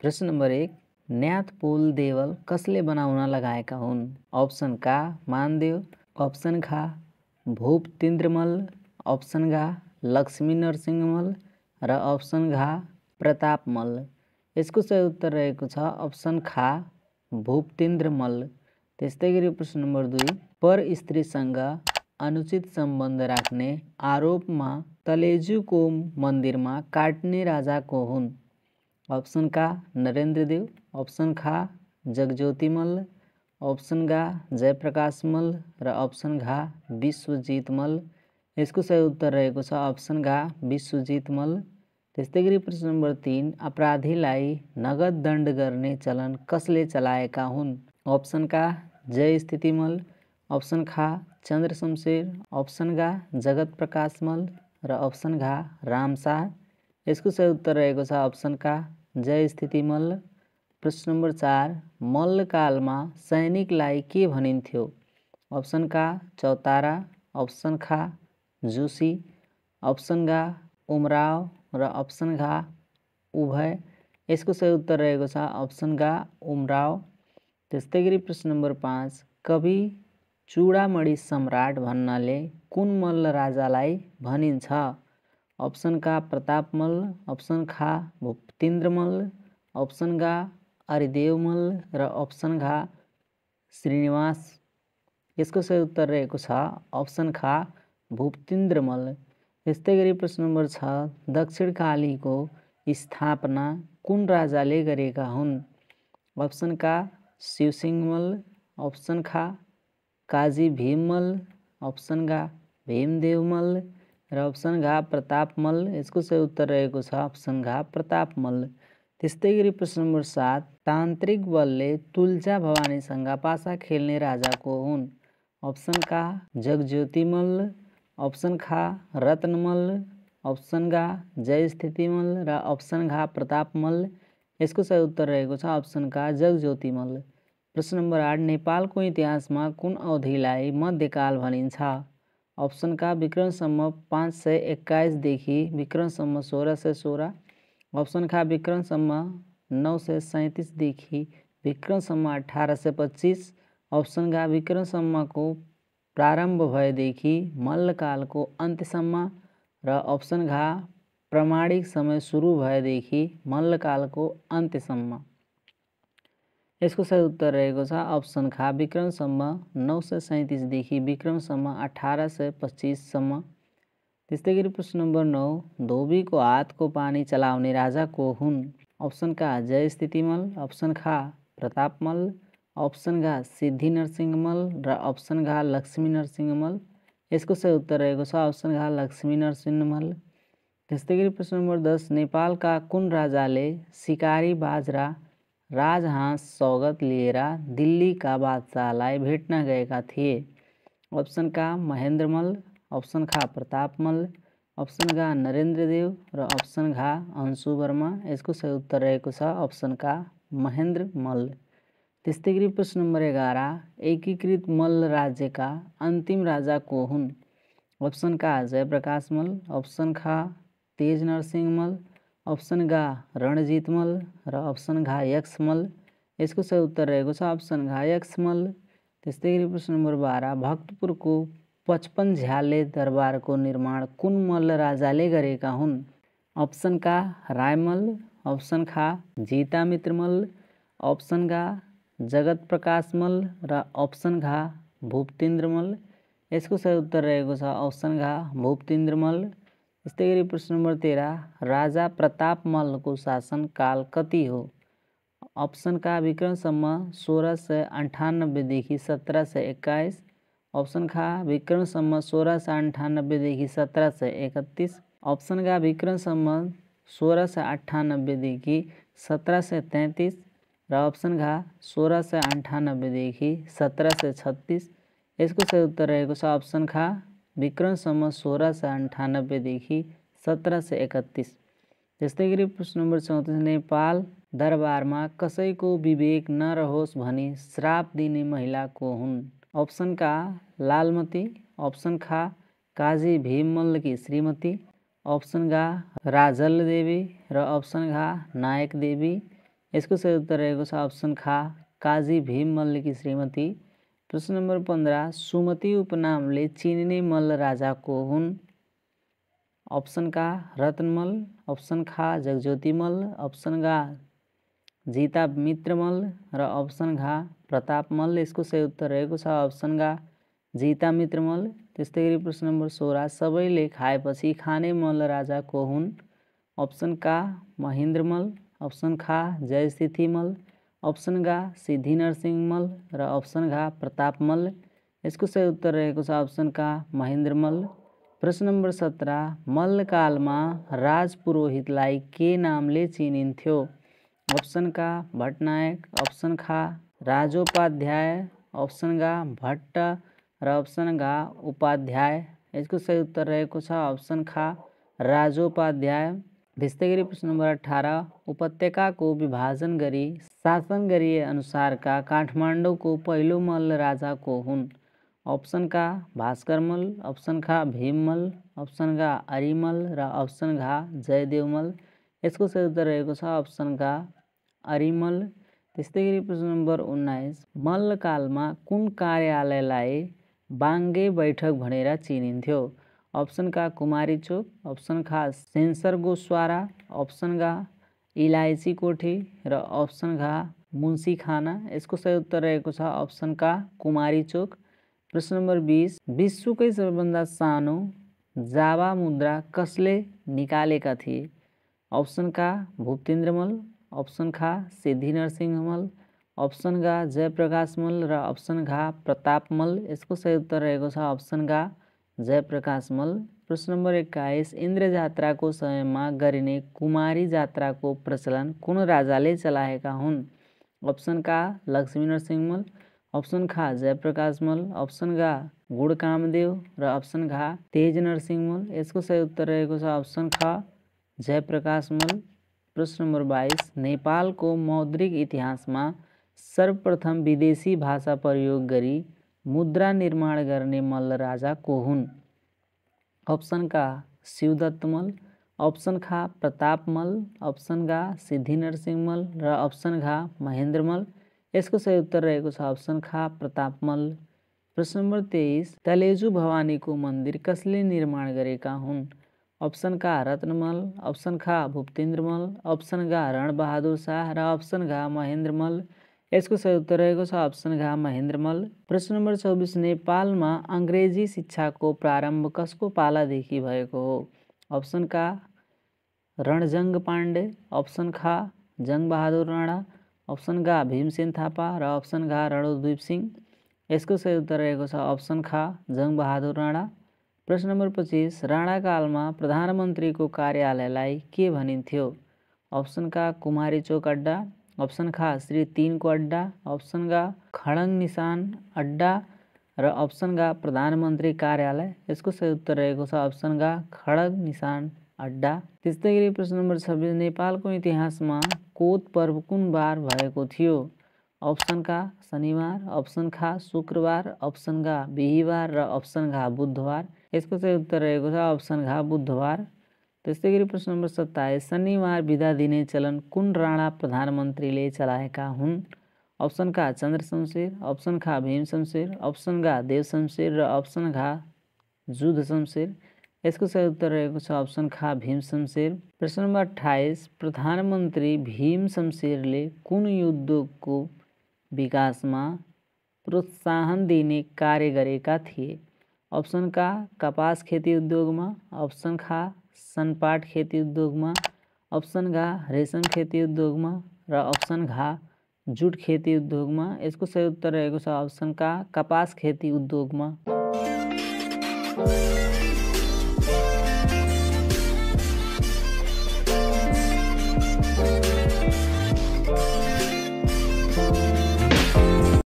प्रश्न नम्बर 1, न्यात पुल देवल कसले बनाउन लगाएका हुन्? अप्सन का मानदेव, अप्सन खा भूपतिन्द्रमल, अप्सन घा लक्ष्मी नरसिंहमल र अप्सन घा प्रतापमल। यसको सही उत्तर रहेको छ अप्सन खा भूपतिन्द्रमल। त्यस्तै गरी प्रश्न नम्बर 2, पर स्त्रीसँग अनुचित सम्बन्ध राख्ने आरोपमा तलेजुको मन्दिरमा काट्ने राजा को हुन्? अप्सन का नरेन्द्रदेव, अप्सन खा जगज्योति मल्ल, अप्सन घा जयप्रकाश मल्ल र अप्सन घा विश्वजित मल्ल। यसको सही उत्तर रहेको छ अप्सन घा विश्वजित मल्ल। त्यस्तै गरी प्रश्न नम्बर 3, अपराधीलाई नगद दण्ड गर्ने चलन कसले चलाएका हुन्? अप्सन का जय स्थिति मल्ल, अप्सन खा चन्द्र शमशेर, अप्सन घा जगत प्रकाश मल्ल र अप्सन घा राम शाह। यसको सही उत्तर रहेको छ अप्सन का जय स्थिति मल्ल। प्रश्न नम्बर 4, मल्लकालमा सैनिकलाई के भनिन्थ्यो? अप्सन का चौतारा, अप्सन खा जोशी, अप्सन घा उमराव र अप्सन घा उभय। यसको सही उत्तर रहेको छ अप्सन घा उमराव। त्यस्तै गरी प्रश्न नम्बर 5, कवि चूडामणि सम्राट भन्नाले कुन मल्ल राजालाई भनिन्छ? अप्सन का प्रताप मल्ल, अप्सन खा भूपतिन्द्र मल्ल, अप्सन घा अरिदेव मल्ल र अप्सन घा श्रीनिवास। यसको सही उत्तर रहेको छ अप्सन खा भूपतिन्द्र मल्ल। त्यस्तै गरी प्रश्न नम्बर 6, दक्षिणकालीको स्थापना कुन राजाले गरेका हुन्? अप्सन का शिवसिंह मल्ल, अप्सन खा काजी भीम मल्ल, अप्सन घा भीमदेव मल्ल र अप्सन घा प्रताप मल्ल। यसको सही उत्तर रहेको छ अप्सन घा प्रताप मल्ल। त्यस्तै गरी प्रश्न नम्बर 7, तान्त्रिक बलले तुल्जा भवानीसँग पासा खेल्ने राजा को हुन्? अप्सन का जगज्योति मल्ल, अप्सन खा रत्न मल्ल, अप्सन घा जय स्थिति मल्ल र अप्सन घा प्रताप मल्ल। यसको सही उत्तर रहेको छ अप्सन का जगज्योति मल्ल। प्रश्न नम्बर 8, नेपालको इतिहासमा कुन अवधिलाई मध्यकाल भनिन्छ? अप्सन का विक्रमसम्म 521 देखि विक्रमसम्म 1616, अप्सन खा विक्रमसम्म 937 देखि विक्रमसम्म 1825, अप्सन घा विक्रमसम्मको प्रारम्भ भएदेखि मल्लकालको अन्त्यसम्म र अप्सन घा प्रामाणिक समय सुरु भएदेखि मल्लकालको अन्त्यसम्म। यसको सही उत्तर रहेको छ अप्सन खा विक्रमसम्म 937 देखि विक्रमसम्म 1825 सम्म। त्यस्तै गरी प्रश्न नम्बर 9, धोबीको हातको पानी चलाउने राजा को हुन्? अप्सन का जय स्थिति मल्ल, अप्सन खा प्रताप मल्ल, अप्सन घा सिद्धि नरसिंह मल्ल र अप्सन घा लक्ष्मी नरसिंह मल्ल। यसको सही उत्तर रहेको छ अप्सन घा लक्ष्मी नरसिंह मल्ल। त्यस्तै गरी प्रश्न नम्बर 10, नेपालका कुन राजाले सिकारी बाजरा राजहाँस सौगत लिएर दिल्लीका बादशाहलाई भेट्न गएका थिए? अप्सन का महेन्द्र मल्ल, अप्सन खा प्रताप मल्ल, अप्सन घा नरेन्द्रदेव र अप्सन घा अंशु वर्मा। यसको सही उत्तर रहेको छ अप्सन का महेन्द्र मल्ल। त्यस्तै गरी प्रश्न नम्बर 11, एकीकृत मल्ल राज्यका अन्तिम राजा को हुन्? अप्सन का जयप्रकाश मल्ल, अप्सन खा तेज नरसिंह मल्ल, अप्सन घा रणजीत मल्ल र अप्सन घा यक्ष मल्ल। यसको सही उत्तर रहेको छ अप्सन घा यक्ष मल्ल। त्यस्तै गरी प्रश्न नम्बर 12, भक्तपुरको 55 झ्याले दरबारको निर्माण कुन मल्ल राजाले गरेका हुन्? अप्सन का राय मल्ल, अप्सन खा जीतामित्र मल्ल, अप्सन घा जगत प्रकाश मल्ल र अप्सन घा भूपतिन्द्र मल्ल। यसको सही उत्तर रहेको छ अप्सन घा भूपतिन्द्र मल्ल। त्यस्तै गरी प्रश्न नम्बर 13, राजा प्रताप मल्लको शासनकाल कति हो? अप्सन का विक्रमसम्म 1698 देखि 1721, अप्सन खा विक्रमसम्म 1698 देखि 1731, अप्सन घा विक्रमसम्म 1698 देखि 1733 र अप्सन घा 1698 देखि 1736। यसको सही उत्तर रहेको छ अप्सन खा विक्रमसम्म 1698 देखि 1731। त्यस्तै गरी प्रश्न नम्बर 34, नेपाल दरबारमा कसैको विवेक नरहोस् भनी श्राप दिने महिला को हुन्? अप्सन का लालमती, अप्सन खा काजी भीम मल्लकी श्रीमती, अप्सन घा राजल देवी र अप्सन घा नायक देवी। यसको सही उत्तर रहेको छ अप्सन खा काजी भीम मल्लकी श्रीमती। प्रश्न नम्बर 15 सुमति उपनामले चिनिने मल्ल राजा को हुन्? अप्सन का रत्नमल, अप्सन खा जगज्योति मल्ल, अप्सन गा जीता मित्र मल्ल र अप्सन घा प्रताप मल्ल। यसको सही उत्तर रहेको छ अप्सन गा जीता मित्र मल्ल। त्यस्तै गरी प्रश्न नम्बर 16 सबैले खाएपछि खाने मल्ल राजा को हुन्? अप्सन का महेन्द्र मल्ल, अप्सन खा जयस्थिति मल्ल, अप्सन गा सिद्धि नरसिंह मल्ल र अप्सन घा प्रताप मल्ल। यसको सही उत्तर रहेको छ अप्सन का महेन्द्र मल्ल। प्रश्न नम्बर 17 मल्लकालमा राजपुरोहितलाई के नामले चिनिन्थ्यो? अप्सन का भट्टनायक, अप्सन खा राजोपाध्याय, अप्सन गा भट्ट र अप्सन घा उपाध्याय। यसको सही उत्तर रहेको छ अप्सन खा राजोपाध्याय। त्यस्तै गरी प्रश्न नम्बर 18 उपत्यकाको विभाजन गरी शासन गरिए अनुसारका काठमाडौँको पहिलो मल्ल राजा को हुन्? अप्सन का भास्कर मल्ल, अप्सन खा भीम मल्ल, अप्सन घा अरिमल्ल र अप्सन घा जयदेव मल्ल। यसको सही उत्तर रहेको छ अप्सन घा अरिमल्ल। त्यस्तै गरी प्रश्न नम्बर 19 मल्लकालमा कुन कार्यालयलाई बाङ्गे बैठक भनेर चिनिन्थ्यो? अप्सन का कुमारी चोक, अप्सन खा सेन्सर गोस्वारा, अप्सन घा इलायची कोठी र अप्सन घा मुन्सी खाना। यसको सही उत्तर रहेको छ अप्सन का कुमारी चोक। प्रश्न नम्बर 20 विश्वकै सबैभन्दा सानो जावा मुद्रा कसले निकालेका थिए? अप्सन का भूपतिन्द्र मल्ल, अप्सन खा सिद्धि नरसिंह मल्ल, अप्सन घा जयप्रकाश मल्ल र अप्सन घा प्रताप मल्ल। यसको सही उत्तर रहेको छ अप्सन घा जयप्रकाश मल्ल। प्रश्न नम्बर 21 इन्द्र जात्राको समयमा गरिने कुमारी जात्राको प्रचलन कुन राजाले चलाएका हुन्? अप्सन का लक्ष्मी नरसिंह मल्ल, अप्सन खा जयप्रकाश मल्ल, अप्सन घा गुणकामदेव र अप्सन घा तेज नरसिंह मल्ल। यसको सही उत्तर रहेको छ अप्सन खा जयप्रकाश मल्ल। प्रश्न नम्बर 22 नेपालको मौद्रिक इतिहासमा सर्वप्रथम विदेशी भाषा प्रयोग गरी मुद्रा निर्माण गर्ने मल्ल राजा को हुन्? अप्सन का शिवदत्त मल्ल, अप्सन खा प्रताप मल्ल, अप्सन घा सिद्धि नरसिंह मल्ल र अप्सन घा महेन्द्र मल्ल। यसको सही उत्तर रहेको छ अप्सन खा प्रताप मल्ल। प्रश्न नम्बर 23 तलेजु भवानीको मन्दिर कसले निर्माण गरेका हुन्? अप्सन का रत्नमल, अप्सन खा भूपतिन्द्र मल्ल, अप्सन घा रणबहादुर शाह र अप्सन घा महेन्द्र मल्ल। यसको सही उत्तर रहेको छ अप्सन घा महेन्द्र मल्ल। प्रश्न नम्बर 24 नेपालमा अङ्ग्रेजी शिक्षाको प्रारम्भ कसको पालादेखि भएको हो? अप्सन का रणजङ्ग पाण्डे, अप्सन खा जङ्गबहादुर राणा, अप्सन घा भीमसेन थापा र अप्सन घा रणोद्दीप सिंह। यसको सही उत्तर रहेको छ अप्सन खा जङ्गबहादुर राणा। प्रश्न नम्बर 25 राणाकालमा प्रधानमन्त्रीको कार्यालयलाई के भनिन्थ्यो? अप्सन का कुमारी चोक अड्डा, अप्सन खा श्री 3 को अड्डा, अप्सन घा खडङ निशान अड्डा र अप्सन घा प्रधानमन्त्री कार्यालय। यसको सही उत्तर रहेको छ अप्सन घा खडङ निशान अड्डा। त्यस्तै गरी प्रश्न नम्बर 26 नेपालको इतिहासमा कोत पर्व कुन बार भएको थियो? अप्सन का शनिबार, अप्सन खा शुक्रबार, अप्सन घा बिहिबार र अप्सन घा बुधबार। यसको चाहिँ उत्तर रहेको छ अप्सन घा बुधबार। त्यस्तै गरी प्रश्न नम्बर 27 शनिबार बिदा दिने चलन कुन राणा प्रधानमन्त्रीले चलाएका हुन्? अप्सन का चन्द्र शमशेर, अप्सन खा भीम शमशेर, अप्सन घा देव शमशेर र अप्सन घा जुध शमशेर। यसको सही उत्तर रहेको छ अप्सन खा भीम शमशेर। प्रश्न नम्बर 28 प्रधानमन्त्री भीम शमशेरले कुन उद्योगको विकासमा प्रोत्साहन दिने कार्य गरेका थिए? अप्सन का कपास खेती उद्योगमा, अप्सन खा सनपाट खेती उद्योगमा, अप्सन घा रेशम खेती उद्योगमा र अप्सन घा जुट खेती उद्योगमा। यसको सही उत्तर रहेको छ अप्सन का कपास खेती उद्योगमा।